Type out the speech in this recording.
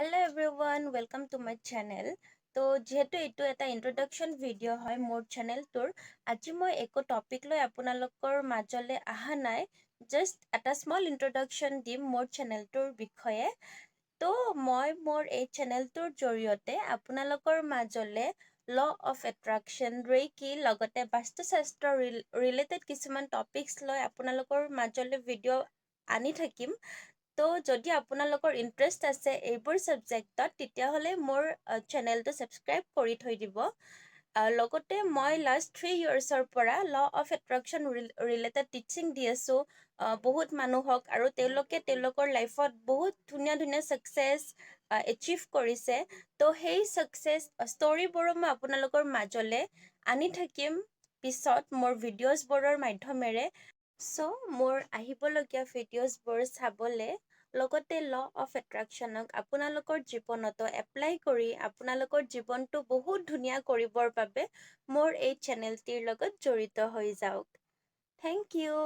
Hello everyone, welcome to my channel. তো যেহেতু এইটো এটা ইন্ট্ৰডাকশ্যন ভিডিঅ' হয় মোৰ চেনেলটোৰ, আজি মই একো টপিক লৈ আপোনালোকৰ মাজলৈ অহা নাই, জাষ্ট এটা স্মল ইন্ট্ৰডাকশ্যন দিম মোৰ চেনেলটোৰ বিষয়ে। তো মই মোৰ এই চেনেলটোৰ জৰিয়তে আপোনালোকৰ মাজলৈ ল অফ এট্ৰাকশ্যন, ৰেকি, লগতে বাস্তুশাস্ত্ৰ ৰিলেটেড কিছুমান টপিকছ লৈ আপোনালোকৰ মাজলৈ ভিডিঅ' আনি থাকিম। তো যদি আপোনালোকৰ ইণ্টাৰেষ্ট আছে এইবোৰ ছাবজেক্টত, তেতিয়াহ'লে মোৰ চেনেলটো ছাবস্ক্ৰাইব কৰি থৈ দিব। লগতে মই লাষ্ট 3 yearsৰ পৰা ল অফ এট্ৰাকশ্যন ৰিলেটেড টিচিং দি আছোঁ বহুত মানুহক, আৰু তেওঁলোকে তেওঁলোকৰ লাইফত বহুত ধুনীয়া ধুনীয়া ছাকচেছ এচিভ কৰিছে। তো সেই ছাকচেছ ষ্টৰিবোৰো মই আপোনালোকৰ মাজলৈ আনি থাকিম পিছত মোৰ ভিডিঅ'জবোৰৰ মাধ্যমেৰে। চ' মোৰ আহিবলগীয়া ভিডিঅ'জবোৰ চাবলৈ, লগতে ল অফ এট্ৰাকশ্যনক আপোনালোকৰ জীৱনতো এপ্লাই কৰি আপোনালোকৰ জীৱনটো বহুত ধুনীয়া কৰিবৰ বাবে মোৰ এই চেনেলটিৰ লগত জড়িত হৈ যাওক। Thank U.